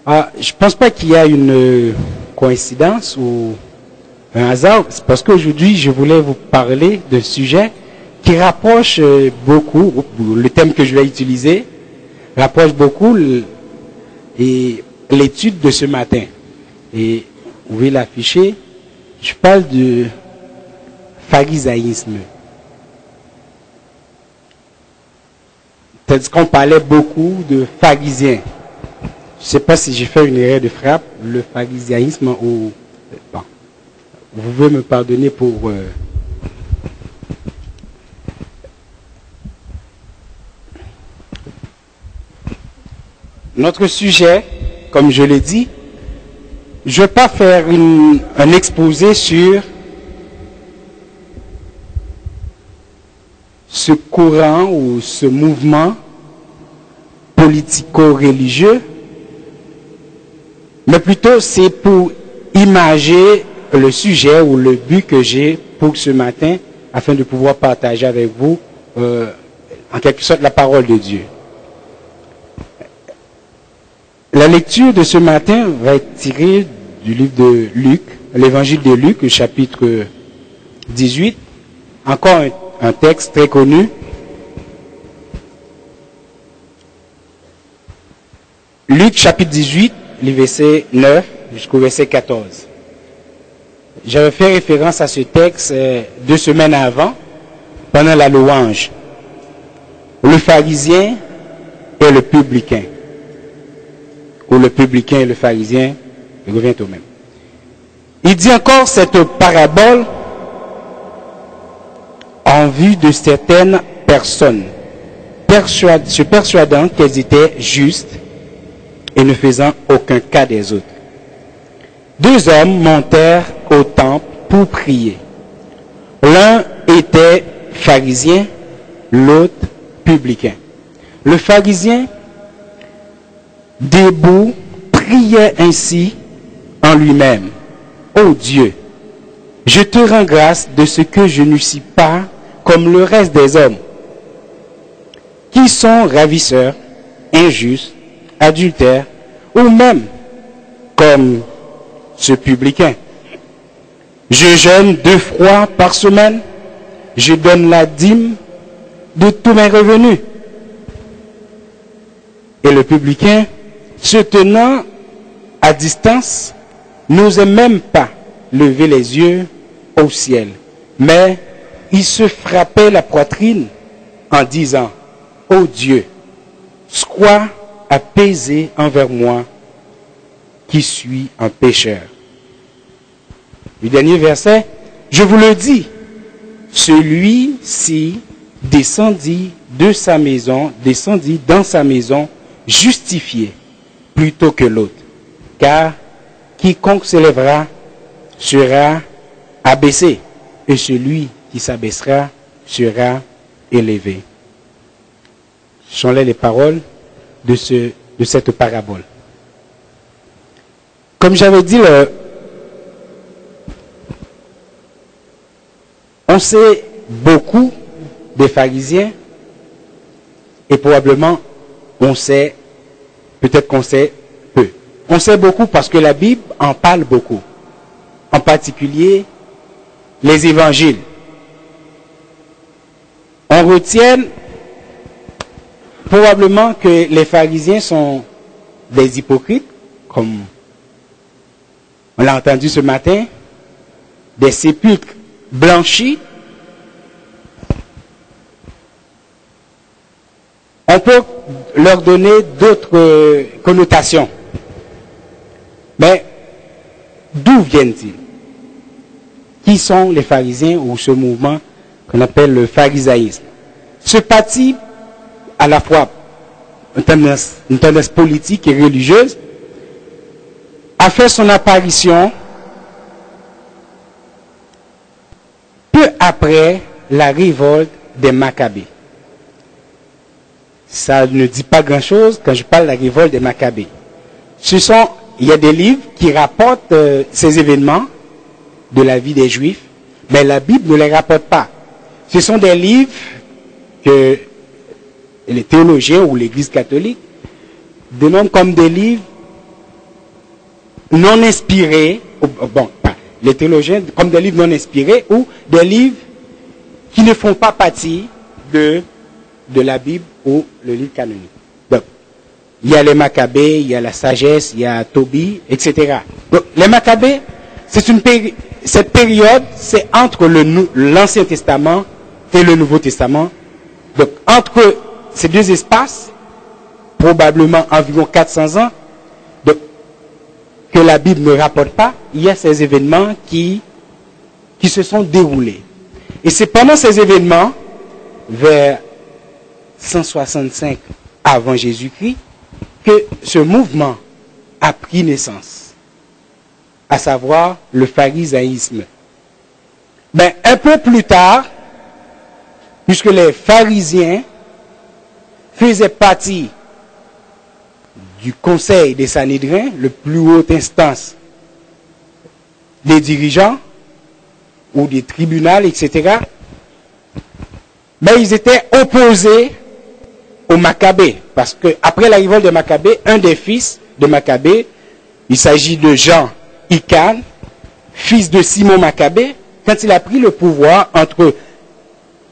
Je ne pense pas qu'il y a une coïncidence ou un hasard. C'est parce qu'aujourd'hui, je voulais vous parler d'un sujet qui rapproche beaucoup, le thème que je vais utiliser, rapproche beaucoup l'étude de ce matin. Et vous pouvez l'afficher. Je parle de pharisaïsme. Tandis qu'on parlait beaucoup de pharisiens. Je ne sais pas si j'ai fait une erreur de frappe, le pharisaïsme ou... Bon. Vous pouvez me pardonner pour... Notre sujet, comme je l'ai dit, je ne vais pas faire un exposé sur ce courant ou ce mouvement politico-religieux, mais plutôt c'est pour imager le sujet ou le but que j'ai pour ce matin afin de pouvoir partager avec vous en quelque sorte la parole de Dieu. La lecture de ce matin va être tirée du livre de Luc, l'évangile de Luc, chapitre 18, encore un texte très connu. Luc chapitre 18, les versets 9 jusqu'au verset 14. J'avais fait référence à ce texte 2 semaines avant, pendant la louange. Le pharisien et le publicain. Ou le publicain et le pharisien, il revient au même. Il dit encore cette parabole en vue de certaines personnes, se persuadant qu'elles étaient justes et ne faisant aucun cas des autres. 2 hommes montèrent au temple pour prier. L'un était pharisien, l'autre publicain. Le pharisien, debout, priait ainsi en lui-même. Ô Dieu, je te rends grâce de ce que je ne suis pas comme le reste des hommes, qui sont ravisseurs, injustes, adultères, ou même comme ce publicain. Je jeûne 2 fois par semaine, je donne la dîme de tous mes revenus. Et le publicain, se tenant à distance, n'osait même pas lever les yeux au ciel, mais il se frappait la poitrine en disant, ô Dieu, sois apaisé envers moi qui suis un pécheur. Le dernier verset, je vous le dis, celui-ci descendit dans sa maison justifié plutôt que l'autre, car quiconque s'élèvera sera abaissé, et celui qui s'abaissera sera élevé. Ce sont là les paroles de cette parabole. Comme j'avais dit, on sait beaucoup des pharisiens et probablement peut-être qu'on sait peu. On sait beaucoup parce que la Bible en parle beaucoup. En particulier, les évangiles. On retient probablement que les pharisiens sont des hypocrites, comme on l'a entendu ce matin, des sépulcres blanchis. On peut leur donner d'autres connotations. Mais d'où viennent-ils? Qui sont les pharisiens ou ce mouvement qu'on appelle le pharisaïsme? Ce parti, à la fois une tendance politique et religieuse, a fait son apparition peu après la révolte des Maccabées. Ça ne dit pas grand-chose quand je parle de la révolte des Maccabées. Il y a des livres qui rapportent ces événements de la vie des Juifs, mais la Bible ne les rapporte pas. Ce sont des livres que les théologiens ou l'Église catholique dénomment comme des livres non inspirés, bon, les théologiens comme des livres non inspirés ou des livres qui ne font pas partie de la Bible ou le livre canonique. Donc, il y a les Maccabées, il y a la sagesse, il y a Tobie, etc. Donc, les Maccabées, cette période, c'est entre l'Ancien Testament et le Nouveau Testament. Donc, entre ces deux espaces, probablement environ 400 ans, donc, que la Bible ne rapporte pas, il y a ces événements qui se sont déroulés. Et c'est pendant ces événements, vers 165 avant Jésus-Christ, que ce mouvement a pris naissance, à savoir le pharisaïsme. Mais un peu plus tard, puisque les pharisiens faisaient partie du conseil des Sanhédrins, le plus haute instance des dirigeants, ou des tribunaux, etc., mais ils étaient opposés aux Maccabées. Parce que après la révolte de Maccabée, un des fils de Maccabée, il s'agit de Jean Ican, fils de Simon Maccabée, quand il a pris le pouvoir entre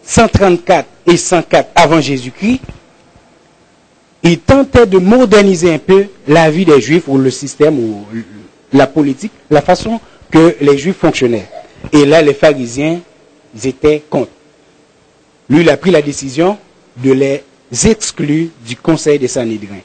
134 et 104 avant Jésus-Christ, il tentait de moderniser un peu la vie des Juifs ou le système ou la politique, la façon que les Juifs fonctionnaient. Et là, les pharisiens, ils étaient contre. Lui, il a pris la décision de les exclure du conseil des Sanhédrins.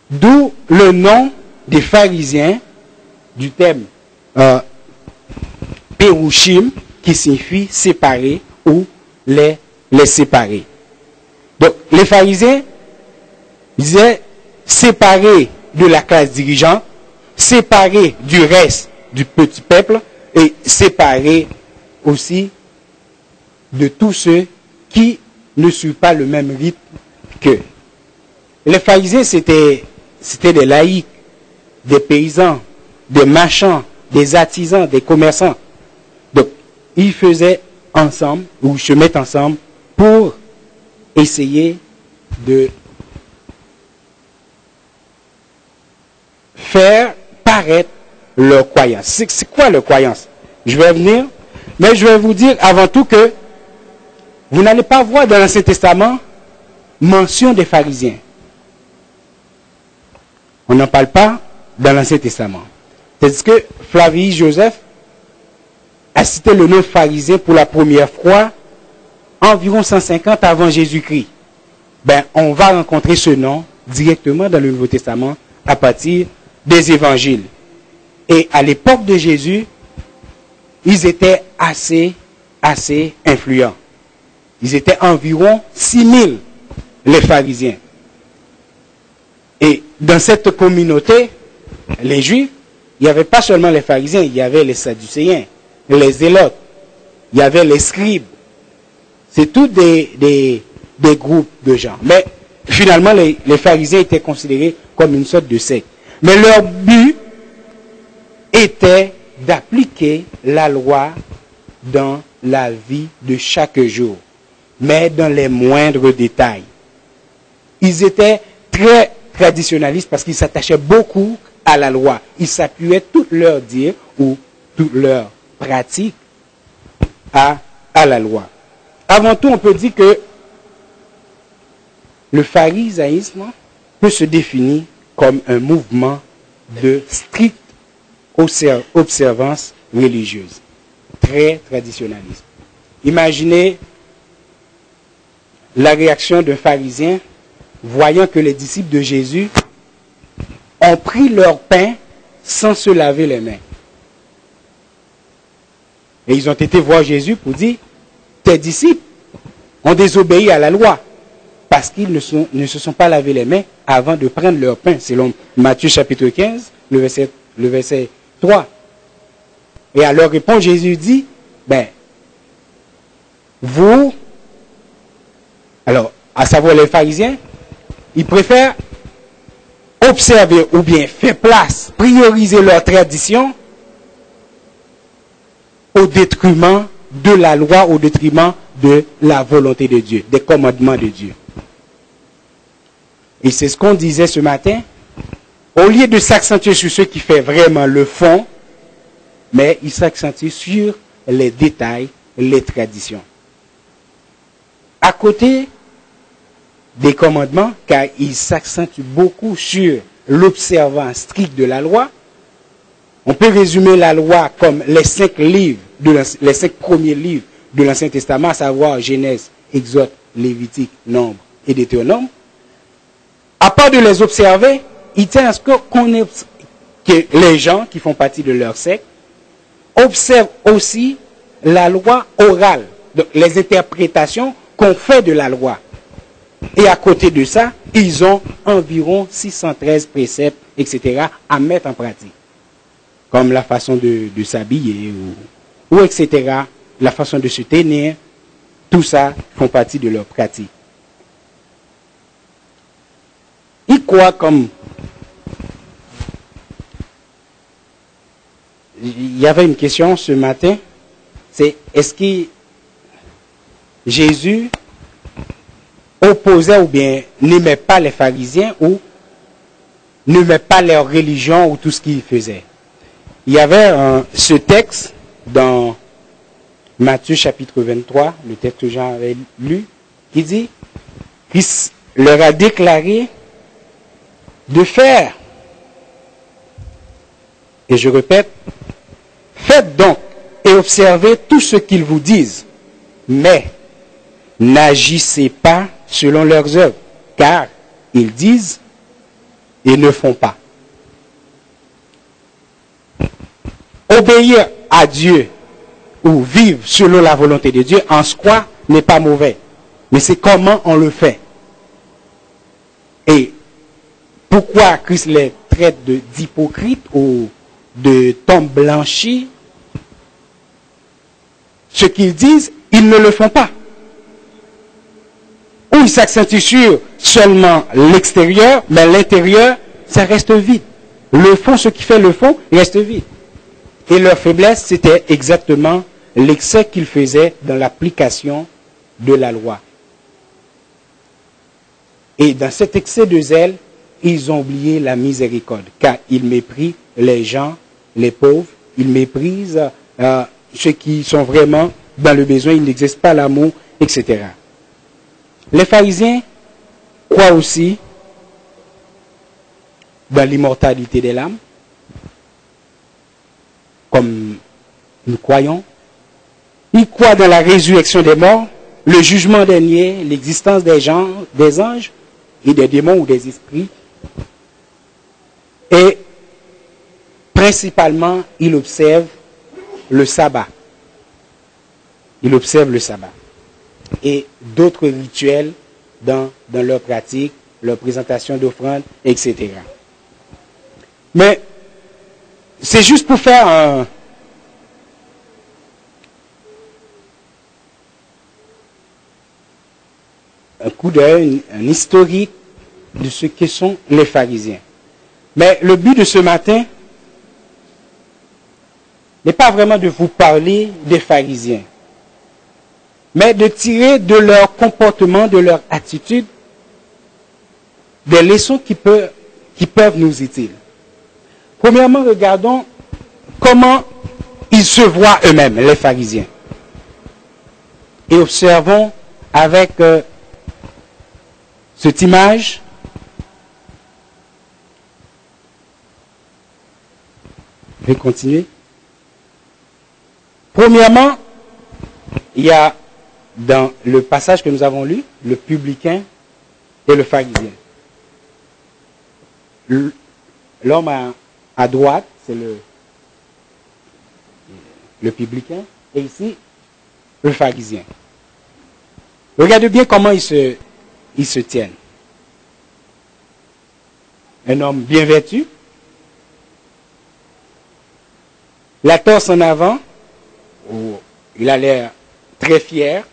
D'où le nom des pharisiens du thème Pérouchim, qui signifie séparer ou les séparer. Donc, les pharisiens disaient séparer de la classe dirigeante, séparer du reste du petit peuple, et séparer aussi de tous ceux qui ne suivent pas le même rythme qu'eux. Les pharisiens, c'était des laïcs, des paysans, des marchands, des artisans, des commerçants. Donc, ils faisaient ensemble, ou se mettent ensemble, pour essayer de faire paraître leur croyance. C'est quoi leur croyance? Je vais venir, mais je vais vous dire avant tout que vous n'allez pas voir dans l'Ancien Testament mention des pharisiens. On n'en parle pas dans l'Ancien Testament. C'est-à-dire que Flavie Joseph a cité le nom pharisien pour la première fois environ 150 avant Jésus-Christ. Ben, on va rencontrer ce nom directement dans le Nouveau Testament à partir des évangiles. Et à l'époque de Jésus, ils étaient assez influents. Ils étaient environ 6000, les pharisiens. Et dans cette communauté, les Juifs, il n'y avait pas seulement les pharisiens, il y avait les sadducéens, les zélotes, il y avait les scribes. C'est tous des groupes de gens. Mais finalement, les pharisiens étaient considérés comme une sorte de secte. Mais leur but était d'appliquer la loi dans la vie de chaque jour, mais dans les moindres détails. Ils étaient très traditionnalistes parce qu'ils s'attachaient beaucoup à la loi. Ils s'appuyaient tout leur dire ou toute leur pratique à la loi. Avant tout, on peut dire que le pharisaïsme peut se définir comme un mouvement de stricte observance religieuse, très traditionnaliste. Imaginez la réaction d'un pharisien voyant que les disciples de Jésus ont pris leur pain sans se laver les mains. Et ils ont été voir Jésus pour dire, tes disciples ont désobéi à la loi parce qu'ils ne se sont pas lavé les mains avant de prendre leur pain, selon Matthieu chapitre 15, le verset 3. Et à leur réponse, Jésus dit, ben, vous, alors, à savoir les pharisiens, ils préfèrent observer ou bien faire place, prioriser leur tradition au détriment de la loi, au détriment de la volonté de Dieu, des commandements de Dieu. Et c'est ce qu'on disait ce matin. au lieu de s'accentuer sur ce qui fait vraiment le fond, mais il s'accentue sur les détails, les traditions. À côté des commandements, car il s'accentue beaucoup sur l'observance stricte de la loi, on peut résumer la loi comme les 5 livres, les 5 premiers livres de l'Ancien Testament, à savoir Genèse, Exode, Lévitique, Nombre et Deutéronome. À part de les observer, il tient à ce que les gens qui font partie de leur secte observent aussi la loi orale, donc les interprétations qu'on fait de la loi. Et à côté de ça, ils ont environ 613 préceptes, etc., à mettre en pratique. Comme la façon de s'habiller, ou etc., la façon de se tenir, tout ça font partie de leur pratique. Ils croient comme... Il y avait une question ce matin, c'est est-ce que Jésus opposait ou bien n'aimait pas les pharisiens ou n'aimait pas leur religion ou tout ce qu'ils faisaient. Il y avait ce texte dans Matthieu chapitre 23, le texte que j'avais lu, qui dit, Christ leur a déclaré de faire, et je répète, faites donc et observez tout ce qu'ils vous disent, mais n'agissez pas selon leurs œuvres, car ils disent et ne font pas. Obéir à Dieu ou vivre selon la volonté de Dieu en soi n'est pas mauvais, mais c'est comment on le fait. Et pourquoi Christ les traite d'hypocrites ou de tombes blanchies? Ce qu'ils disent, ils ne le font pas. Ou ils s'accentuent sur seulement l'extérieur, mais l'intérieur, ça reste vide. Le fond, ce qui fait le fond, reste vide. Et leur faiblesse, c'était exactement l'excès qu'ils faisaient dans l'application de la loi. Et dans cet excès de zèle, ils ont oublié la miséricorde, car ils méprisent les gens, les pauvres, ils méprisent ceux qui sont vraiment dans le besoin, ils n'exercent pas l'amour, etc. Les pharisiens croient aussi dans l'immortalité de l'âme, comme nous croyons. Ils croient dans la résurrection des morts, le jugement dernier, l'existence des gens, des anges et des démons ou des esprits. Et principalement, ils observent le sabbat. Ils observent le sabbat. Et d'autres rituels dans leur pratique, leur présentation d'offrandes, etc. Mais c'est juste pour faire un coup d'œil, un historique de ce que sont les pharisiens. Mais le but de ce matin n'est pas vraiment de vous parler des pharisiens, mais de tirer de leur comportement, de leur attitude, des leçons qui peuvent nous utiles. Premièrement, regardons comment ils se voient eux-mêmes, les pharisiens. Et observons avec cette image je vais continuer. Premièrement, il y a dans le passage que nous avons lu, le publicain et le pharisien. L'homme à droite, c'est le publicain, et ici, le pharisien. Regardez bien comment ils se tiennent. Un homme bien vêtu, la torse en avant, où il a l'air très fier,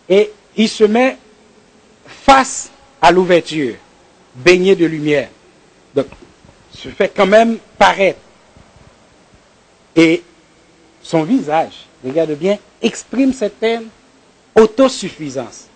et il se met face à l'ouverture, baigné de lumière. Donc, se fait quand même paraître. Et son visage, regarde bien, exprime certaine autosuffisance.